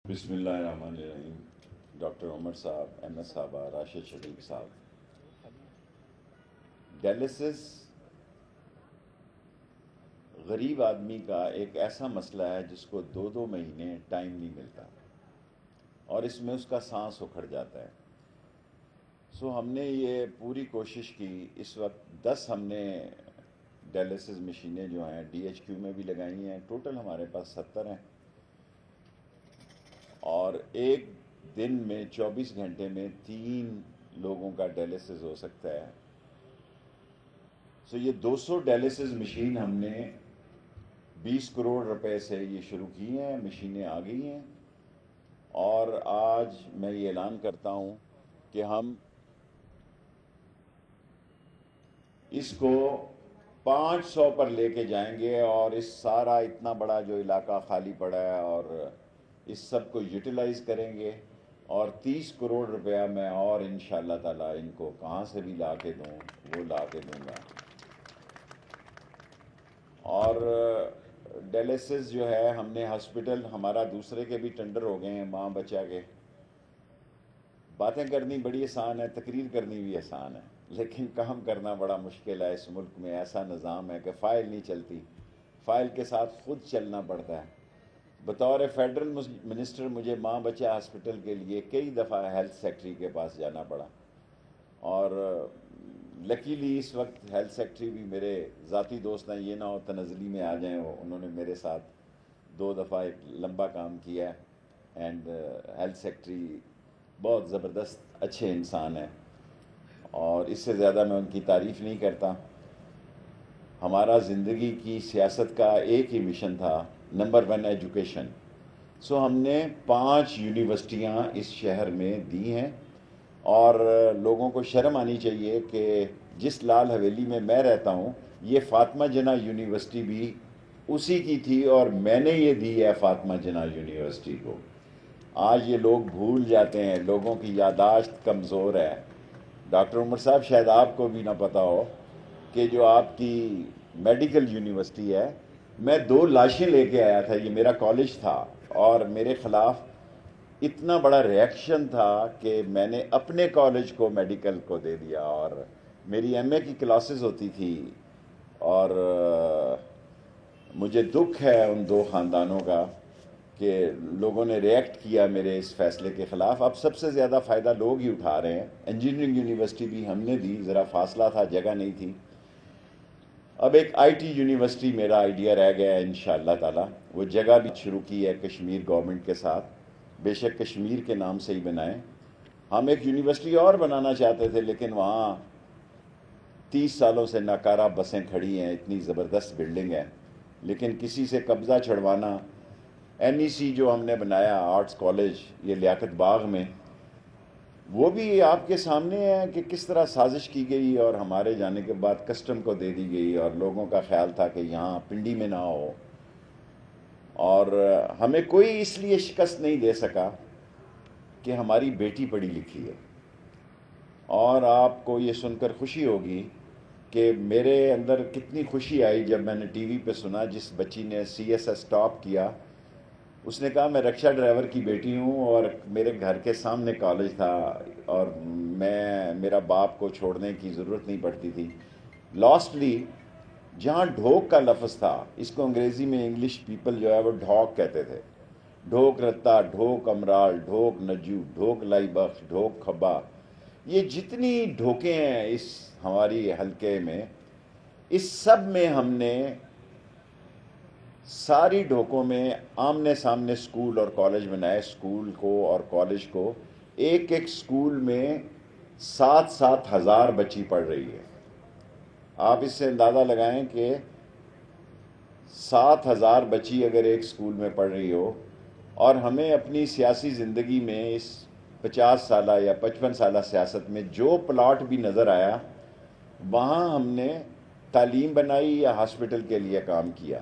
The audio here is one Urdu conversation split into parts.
بسم اللہ الرحمن الرحیم. ڈاکٹر عمر صاحب، ایم ایس صاحبہ، راشد شفیق صاحب. ڈیالسس غریب آدمی کا ایک ایسا مسئلہ ہے جس کو 2 مہینے ٹائم نہیں ملتا اور اس میں اس کا سانس اکھڑ جاتا ہے. سو ہم نے یہ پوری کوشش کی. اس وقت 10 ہم نے ڈیالسس مشینیں جو ہیں ڈی ایچ کیو میں بھی لگائی ہیں. ٹوٹل ہمارے پاس 70 ہیں اور ایک دن میں 24 گھنٹے میں 3 لوگوں کا ڈیالسس ہو سکتا ہے. سو یہ 200 ڈیالسس مشین ہم نے 20 کروڑ روپے سے یہ شروع کی ہیں. مشینیں آ گئی ہیں اور آج میں یہ اعلان کرتا ہوں کہ ہم اس کو 500 پر لے کے جائیں گے اور اس سارا اتنا بڑا جو علاقہ خالی پڑا ہے اور اس سب کو یوٹیلائز کریں گے اور 30 کروڑ روپیہ میں اور انشاءاللہ تعالیٰ ان کو کہاں سے بھی لا کے دوں وہ لا کے دوں گا. اور ڈیالسس جو ہے ہم نے ہاسپٹل ہمارا دوسرے کے بھی ٹینڈر ہو گئے ہیں ماں بچہ کے. باتیں کرنی بڑی آسان ہے، تقریر کرنی بھی آسان ہے، لیکن کام کرنا بڑا مشکل ہے. اس ملک میں ایسا نظام ہے کہ فائل نہیں چلتی، فائل کے ساتھ خود چلنا پڑتا ہے. بطور فیڈرل منسٹر مجھے ماں بچہ ہاسپٹل کے لیے کئی دفعہ ہیلتھ سیکٹری کے پاس جانا پڑا اور لکیلی اس وقت ہیلتھ سیکٹری بھی میرے ذاتی دوست ہیں. یہ نہ ہو تنزلی میں آ جائیں. انہوں نے میرے ساتھ 2 دفعہ ایک لمبا کام کیا ہے اینڈ ہیلتھ سیکٹری بہت زبردست اچھے انسان ہیں اور اس سے زیادہ میں ان کی تعریف نہیں کرتا. ہمارا زندگی کی سیاست کا ایک ہی مشن تھا، نمبر 1 ایجوکیشن. سو ہم نے 5 یونیورسٹیاں اس شہر میں دی ہیں اور لوگوں کو شرم آنی چاہیے کہ جس لال حویلی میں رہتا ہوں یہ فاطمہ جناح یونیورسٹی بھی اسی کی تھی اور میں نے یہ دی ہے فاطمہ جناح یونیورسٹی کو. آج یہ لوگ بھول جاتے ہیں، لوگوں کی یادداشت کمزور ہے. ڈاکٹر عمر صاحب شاید آپ کو بھی نہ پتہ ہو کہ جو آپ کی میڈیکل یونیورسٹی ہے، میں 2 لاشیں لے کے آیا تھا. یہ میرا کالج تھا اور میرے خلاف اتنا بڑا ریئیکشن تھا کہ میں نے اپنے کالج کو میڈیکل کو دے دیا اور میری ایم اے کی کلاسز ہوتی تھی اور مجھے دکھ ہے ان 2 خاندانوں کا کہ لوگوں نے ریئیکٹ کیا میرے اس فیصلے کے خلاف. اب سب سے زیادہ فائدہ لوگ ہی اٹھا رہے ہیں. انجینئرنگ یونیورسٹی بھی ہم نے دی، ذرا فاصلہ تھا، جگہ نہیں تھی. اب ایک آئی ٹی یونیورسٹی میرا آئیڈیا رہ گیا ہے انشاءاللہ تعالی. وہ جگہ بھی شروع کی ہے کشمیر گورنمنٹ کے ساتھ، بے شک کشمیر کے نام سے ہی بنائیں. ہم ایک یونیورسٹی اور بنانا چاہتے تھے لیکن وہاں 30 سالوں سے ناکارہ بسیں کھڑی ہیں، اتنی زبردست بلڈنگ ہے، لیکن کسی سے قبضہ چھڑوانا. این ای سی جو ہم نے بنایا آرٹس کالج یہ لیاقت باغ میں، وہ بھی آپ کے سامنے ہے کہ کس طرح سازش کی گئی اور ہمارے جانے کے بعد کسٹم کو دے دی گئی اور لوگوں کا خیال تھا کہ یہاں پنڈی میں نہ ہو. اور ہمیں کوئی اس لیے شکست نہیں دے سکا کہ ہماری بیٹی پڑھی لکھی ہے. اور آپ کو یہ سن کر خوشی ہوگی کہ میرے اندر کتنی خوشی آئی جب میں نے ٹی وی پہ سنا جس بچی نے سی ایس ایس ٹاپ کیا. اس نے کہا میں رکشہ ڈرائیور کی بیٹی ہوں اور میرے گھر کے سامنے کالج تھا اور میرا باپ کو چھوڑنے کی ضرورت نہیں پڑتی تھی. لاسٹلی جہاں ڈھوک کا لفظ تھا، اس کو انگریزی میں انگلش پیپل جو ہے وہ ڈھوک کہتے تھے. ڈھوک رتا، ڈھوک امرال، ڈھوک نجو، ڈھوک لائی بخش، ڈھوک کھبا، یہ جتنی ڈھوکیں ہیں اس ہماری حلقے میں، اس سب میں ہم نے ساری ڈھوکوں میں آمنے سامنے سکول اور کالج بنائے. سکول کو اور کالج کو ایک ایک سکول میں 7-7 ہزار بچی پڑھ رہی ہے. آپ اس سے اندازہ لگائیں کہ 7,000 بچی اگر ایک سکول میں پڑھ رہی ہو اور ہمیں اپنی سیاسی زندگی میں اس 50 سالہ یا 55 سالہ سیاست میں جو پلاٹ بھی نظر آیا وہاں ہم نے تعلیم بنائی یا ہاسپٹل کے لیے کام کیا.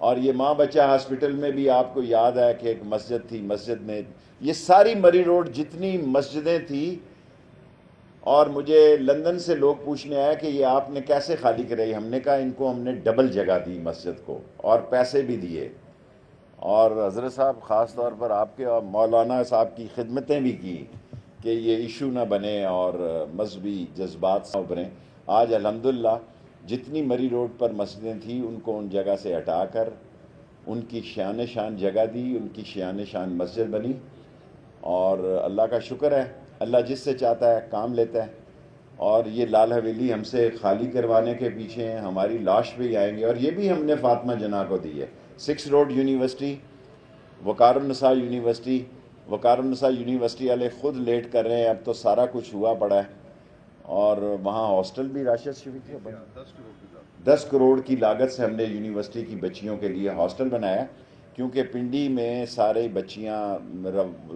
اور یہ ماں بچہ ہاسپٹل میں بھی آپ کو یاد ہے کہ ایک مسجد تھی، مسجد میں یہ ساری مری روڈ جتنی مسجدیں تھیں. اور مجھے لندن سے لوگ پوچھنے آیا کہ یہ آپ نے کیسے خالی کرائی. ہم نے کہا ان کو ہم نے ڈبل جگہ دی مسجد کو اور پیسے بھی دیے اور حضرت صاحب خاص طور پر آپ کے اور مولانا صاحب کی خدمتیں بھی کی کہ یہ ایشو نہ بنے اور مذہبی جذبات سے ابھریں. آج الحمدللہ جتنی مری روڈ پر مسجدیں تھیں ان کو ان جگہ سے ہٹا کر ان کی شان شان جگہ دی, ان کی شان شان مسجد بنی. اور اللہ کا شکر ہے, اللہ جس سے چاہتا ہے کام لیتا ہے. اور یہ لال حویلی ہم سے خالی کروانے کے پیچھے ہیں, ہماری لاش بھی آئیں گے. اور یہ بھی ہم نے فاطمہ جناح کو دی ہے. 6 روڈ یونیورسٹی, وقار النساء یونیورسٹی, وقار النساء یونیورسٹی والے خود لیٹ کر رہے ہیں, اب تو سارا کچھ ہوا پڑا ہے. اور وہاں ہاسٹل بھی راشد شفیق کے 10 کروڑ کی لاگت سے ہم نے یونیورسٹی کی بچیوں کے لیے ہاسٹل بنایا, کیونکہ پنڈی میں سارے بچیاں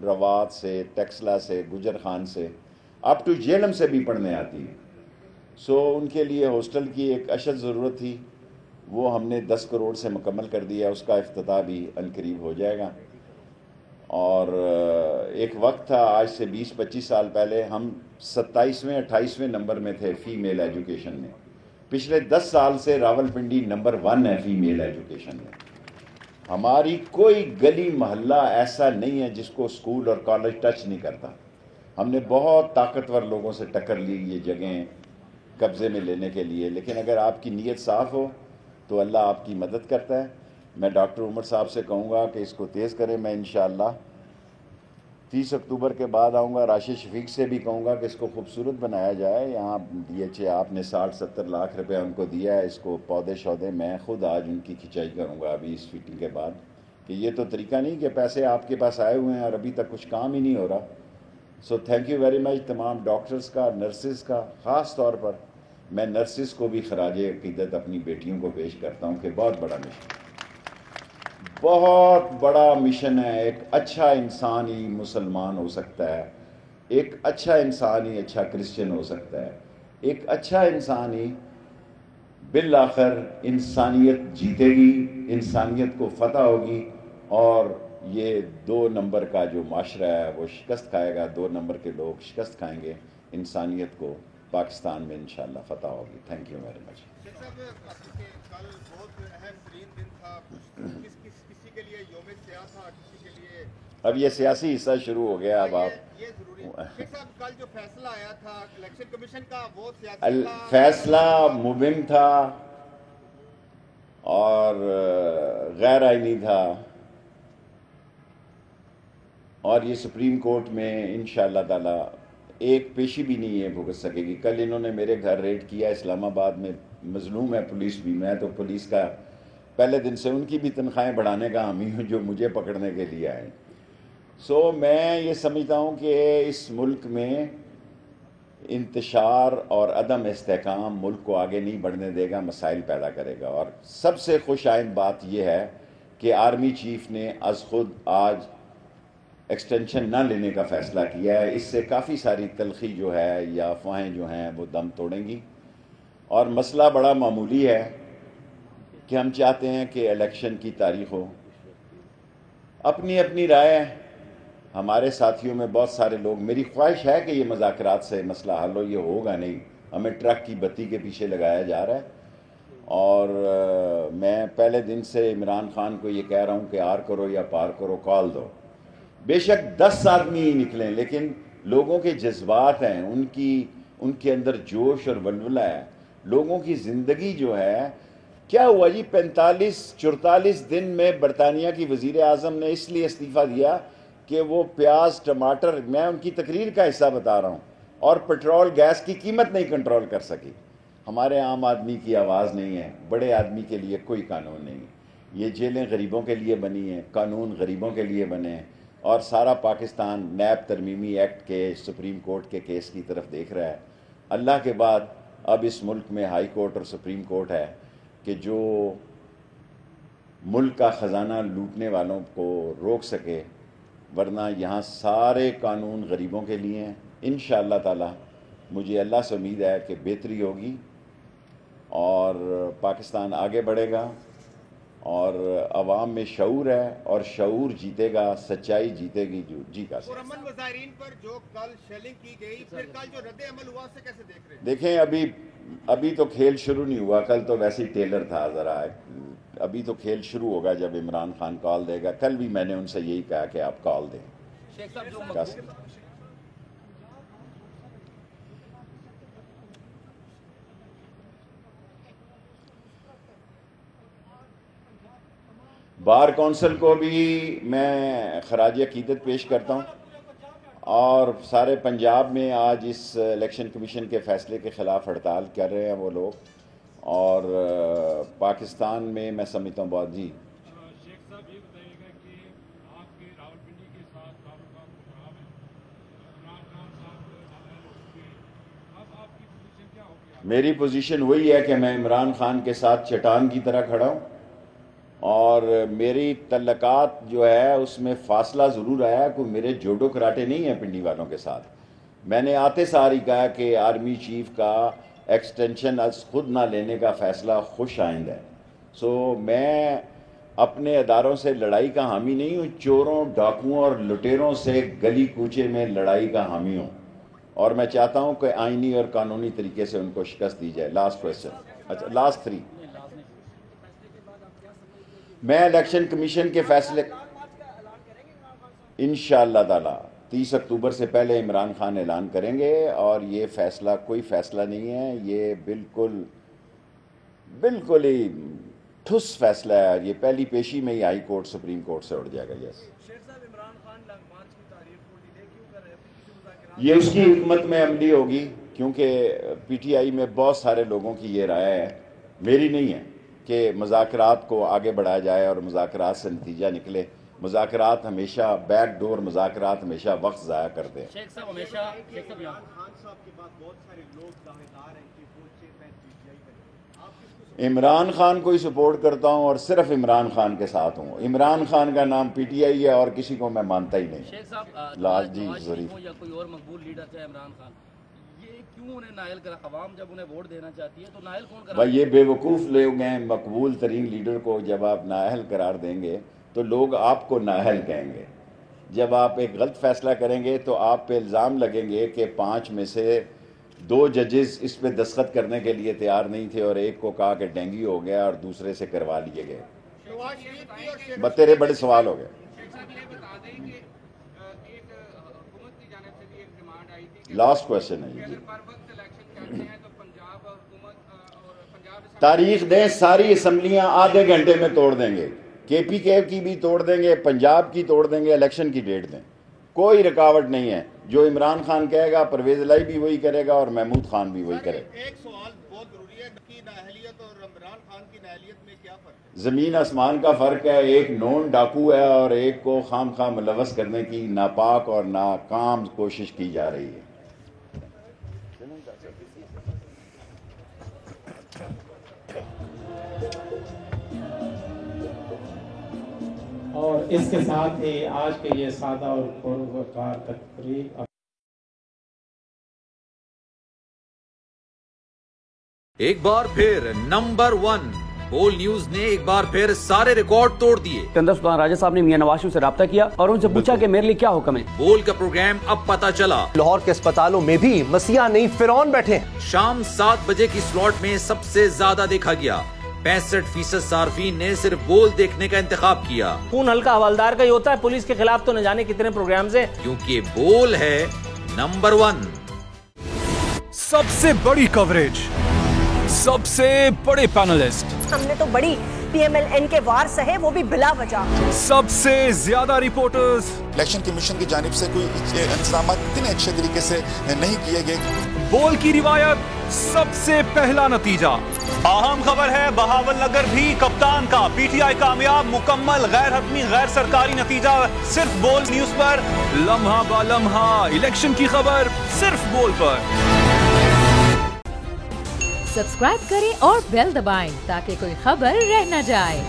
روات سے, ٹیکسلا سے, گجر خان سے, اپ ٹو جیلم سے بھی پڑھنے آتی ہیں. سو ان کے لیے ہاسٹل کی ایک اشد ضرورت تھی, وہ ہم نے 10 کروڑ سے مکمل کر دیا. اس کا افتتاح بھی عنقریب ہو جائے گا. اور ایک وقت تھا آج سے 20-25 سال پہلے ہم 27ویں 28ویں نمبر میں تھے فیمیل ایجوکیشن میں. پچھلے 10 سال سے راولپنڈی نمبر 1 ہے فیمیل ایجوکیشن میں. ہماری کوئی گلی محلہ ایسا نہیں ہے جس کو اسکول اور کالج ٹچ نہیں کرتا. ہم نے بہت طاقتور لوگوں سے ٹکر لی یہ جگہیں قبضے میں لینے کے لیے, لیکن اگر آپ کی نیت صاف ہو تو اللہ آپ کی مدد کرتا ہے. میں ڈاکٹر عمر صاحب سے کہوں گا کہ اس کو تیز کریں. میں انشاءاللہ 30 اکتوبر کے بعد آؤں گا. راشد شفیق سے بھی کہوں گا کہ اس کو خوبصورت بنایا جائے. یہاں DHA آپ نے 60-70 لاکھ روپے ان کو دیا ہے, اس کو پودے شودے میں خود آج ان کی کھچائی کروں گا ابھی اس فٹنگ کے بعد, کہ یہ تو طریقہ نہیں کہ پیسے آپ کے پاس آئے ہوئے ہیں اور ابھی تک کچھ کام ہی نہیں ہو رہا. So thank you very much تمام ڈاکٹرز کا, نرسز کا. خاص طور پر میں نرسز کو بھی خراج عقیدت اپنی بیٹیوں کو پیش کرتا ہوں کہ بہت بڑا مشن, بہت بڑا مشن ہے. ایک اچھا انسان ہی مسلمان ہو سکتا ہے, ایک اچھا انسان ہی اچھا کرسچن ہو سکتا ہے, ایک اچھا انسان ہی بالآخر انسانیت جیتے گی, انسانیت کو فتح ہوگی. اور یہ 2 نمبر کا جو معاشرہ ہے وہ شکست کھائے گا. 2 نمبر کے لوگ شکست کھائیں گے, انسانیت کو پاکستان میں انشاءاللہ فتح ہوگی. Thank you very much. کل بہت اہم ترین دن تھا, کسی کے لیے یوم سیاہ تھا, کسی کے لیے اب یہ سیاسی حصہ شروع ہو گیا. اب آپ یہ ضروری ہے صاحب, کل جو فیصلہ آیا تھا الیکشن کمیشن کا وہ سیاسی تھا, فیصلہ مبہم تھا اور غیر آئینی تھا, اور یہ سپریم کورٹ میں انشاءاللہ تعالی ایک پیشی بھی نہیں ہے بھگت سکے گی. کل انہوں نے میرے گھر ریڈ کیا اسلام آباد میں, مظلوم ہے پولیس بھی. میں تو پولیس کا پہلے دن سے ان کی بھی تنخواہیں بڑھانے کا حامی ہوں جو مجھے پکڑنے کے لیے آئے. سو میں یہ سمجھتا ہوں کہ اس ملک میں انتشار اور عدم استحکام ملک کو آگے نہیں بڑھنے دے گا, مسائل پیدا کرے گا. اور سب سے خوش آئند بات یہ ہے کہ آرمی چیف نے از خود آج ایکسٹینشن نہ لینے کا فیصلہ کیا ہے. اس سے کافی ساری تلخی جو ہے یا افواہیں جو ہیں وہ دم توڑیں گی. اور مسئلہ بڑا معمولی ہے کہ ہم چاہتے ہیں کہ الیکشن کی تاریخ ہو. اپنی اپنی رائے, ہمارے ساتھیوں میں بہت سارے لوگ, میری خواہش ہے کہ یہ مذاکرات سے مسئلہ حل ہو. یہ ہوگا نہیں, ہمیں ٹرک کی بتی کے پیچھے لگایا جا رہا ہے. اور میں پہلے دن سے عمران خان کو یہ کہہ رہا ہوں کہ آر کرو یا پار کرو, کال دو. بے شک 10 آدمی ہی نکلیں, لیکن لوگوں کے جذبات ہیں, ان کے اندر جوش اور ولولہ ہے. لوگوں کی زندگی جو ہے, کیا ہوا جی 45-44 دن میں برطانیہ کی وزیر اعظم نے اس لیے استعفیٰ دیا کہ وہ پیاز, ٹماٹر, میں ان کی تقریر کا حصہ بتا رہا ہوں, اور پیٹرول گیس کی قیمت نہیں کنٹرول کر سکی. ہمارے عام آدمی کی آواز نہیں ہے, بڑے آدمی کے لیے کوئی قانون نہیں. یہ جیلیں غریبوں کے لیے بنی ہیں, قانون غریبوں کے لیے بنے ہیں, اور سارا پاکستان نیب ترمیمی ایکٹ کے سپریم کورٹ کے کیس کی طرف دیکھ رہا ہے. اللہ کے بعد اب اس ملک میں ہائی کورٹ اور سپریم کورٹ ہے کہ جو ملک کا خزانہ لوٹنے والوں کو روک سکے, ورنہ یہاں سارے قانون غریبوں کے لیے ہیں. انشاءاللہ تعالی مجھے اللہ سے امید ہے کہ بہتری ہوگی اور پاکستان آگے بڑھے گا, اور عوام میں شعور ہے, اور شعور جیتے گا, سچائی جیتے گی. جو جی کا اور امن مظاہرین پر جو کل شیلنگ کی گئی, پھر کل جو رد عمل ہوا اسے کیسے دیکھ رہے ہیں؟ دیکھیں ابھی تو کھیل شروع نہیں ہوا. کل تو ویسے ہی ٹیلر تھا, ذرا ابھی تو کھیل شروع ہوگا جب عمران خان کال دے گا. کل بھی میں نے ان سے یہی کہا کہ آپ کال دیں. بار کونسل کو بھی میں خراج عقیدت پیش کرتا ہوں, اور سارے پنجاب میں آج اس الیکشن کمیشن کے فیصلے کے خلاف ہڑتال کر رہے ہیں وہ لوگ, اور پاکستان میں میں سمجھتا ہوں بہت جی. شیخ صاحب یہ بتائیے گا کہ آپ کے راولپنڈی کے ساتھ تعلقات خراب ہیں, عمران خان صاحب اب آپ کی پوزیشن کیا ہوگی؟ میری پوزیشن وہی ہے کہ میں عمران خان کے ساتھ چٹان کی طرح کھڑا ہوں, اور میری تعلقات جو ہے اس میں فاصلہ ضرور آیا, کوئی میرے جوڈو کراٹے نہیں ہیں پنڈی والوں کے ساتھ. میں نے آتے ساری کہا کہ آرمی چیف کا ایکسٹینشن از خود نہ لینے کا فیصلہ خوش آئند ہے. سو میں اپنے اداروں سے لڑائی کا حامی نہیں ہوں, چوروں ڈاکوؤں اور لٹیروں سے گلی کوچے میں لڑائی کا حامی ہوں, اور میں چاہتا ہوں کہ آئینی اور قانونی طریقے سے ان کو شکست دی جائے. لاسٹ کویسچن, اچھا لاسٹ 3. میں الیکشن کمیشن کے فیصلے انشاءاللہ تعالی 30 اکتوبر سے پہلے عمران خان اعلان کریں گے, اور یہ فیصلہ کوئی فیصلہ نہیں ہے, یہ بالکل ہی ٹھوس فیصلہ ہے. یہ پہلی پیشی میں ہی ہائی کورٹ سپریم کورٹ سے اٹھ جائے گا. یس, یہ اس کی حکمت میں عملی ہوگی, کیونکہ پی ٹی آئی میں بہت سارے لوگوں کی یہ رائے ہے, میری نہیں ہے, کہ مذاکرات کو آگے بڑھایا جائے اور مذاکرات سے نتیجہ نکلے. مذاکرات ہمیشہ بیک ڈور مذاکرات ہمیشہ وقت ضائع کرتے ہیں. شیخ صاحب ہمیشہ خان صاحب کے بعد بہت سارے لوگ دعویدار ہیں کہ وہ چیئرمین پی ٹی آئی بنے. آپ کس کو عمران خان کو ہی سپورٹ کرتا ہوں, اور صرف عمران خان کے ساتھ ہوں. عمران خان کا نام پی ٹی آئی ہے, اور کسی کو میں مانتا ہی نہیں. شیخ صاحب لاج جی نواز ظریف شریف ہو یا کوئی اور مقبول لیڈر چاہے عمران خان, یہ کیوں انہیں نائل کرا؟ عوام جب انہیں ووٹ دینا چاہتی ہے تو نائل کون کرا؟ بھائی یہ بے وقوف لوگ ہیں. مقبول ترین لیڈر کو جب آپ نااہل قرار دیں گے تو لوگ آپ کو نااہل کہیں گے. جب آپ ایک غلط فیصلہ کریں گے تو آپ پہ الزام لگیں گے کہ 5 میں سے 2 ججز اس پہ دستخط کرنے کے لیے تیار نہیں تھے, اور ایک کو کہا کہ ڈینگی ہو گیا اور دوسرے سے کروا لیے گئے. نواز شریف کی اور شیخ بتیرے بڑے سوال ہو گئے. شیخ صاحب یہ بتا دیں کہ ایک حکومت کی جانب سے بھی ایک ڈیمانڈ آئی تھی کہ لاسٹ کویشچن ہے اگر جی. پر وقت الیکشن کرتے ہیں تو پنجاب حکومت اور پنجاب تاریخ دیں, ساری اسمبلیاں آدھے گھنٹے میں توڑ دیں گے, کے پی کے کی بھی توڑ دیں گے, پنجاب کی توڑ دیں گے, الیکشن کی ڈیٹ دیں, کوئی رکاوٹ نہیں ہے. جو عمران خان کہے گا پرویز الہی بھی وہی کرے گا, اور محمود خان بھی وہی کرے گا. ایک سوال بہت ضروری ہے کہ نااہلیت اور عمران خان کی نااہلیت میں کیا فرق ہے؟ زمین آسمان کا فرق ہے. ایک نون ڈاکو ہے, اور ایک کو خام خواہ ملوث کرنے کی ناپاک اور ناکام کوشش کی جا رہی ہے. اور اس کے ساتھ ہی آج کے یہ سادہ اور پروکار تقریب ایک بار پھر نمبر 1 بول نیوز نے ایک بار پھر سارے ریکارڈ توڑ دیے. سکندر سلطان راجہ صاحب نے میاں نواز شریف سے رابطہ کیا اور ان سے پوچھا کہ میرے لیے کیا حکم ہے. بول کا پروگرام اب پتا چلا. لاہور کے اسپتالوں میں بھی مسیح نہیں فرعون بیٹھے ہیں. شام 7 بجے کی سلاٹ میں سب سے زیادہ دیکھا گیا. 65% صارفین نے صرف بول دیکھنے کا انتخاب کیا. خون ہلکا حوالدار کا ہی ہوتا ہے, پولیس کے خلاف تو نہ جانے کتنے پروگرامز ہیں. کیونکہ بول ہے نمبر 1. سب سے بڑی کوریج, سب سے بڑے پینلسٹ, ہم نے تو بڑی پی ایم ایل این کے وار سہے, وہ بھی بلا وجہ. سب سے زیادہ رپورٹرز. الیکشن کمیشن کی جانب سے کوئی انتظامات اتنے اچھے طریقے سے نہیں کیے گئے. بول کی روایت, سب سے پہلا نتیجہ. اہم خبر ہے بہاول نگر بھی کپتان کا, پی ٹی آئی کامیاب, مکمل غیر حتمی غیر سرکاری نتیجہ صرف بول نیوز پر. لمحہ با لمحہ الیکشن کی خبر صرف بول پر. سبسکرائب کریں اور بیل دبائیں تاکہ کوئی خبر رہ نہ جائے.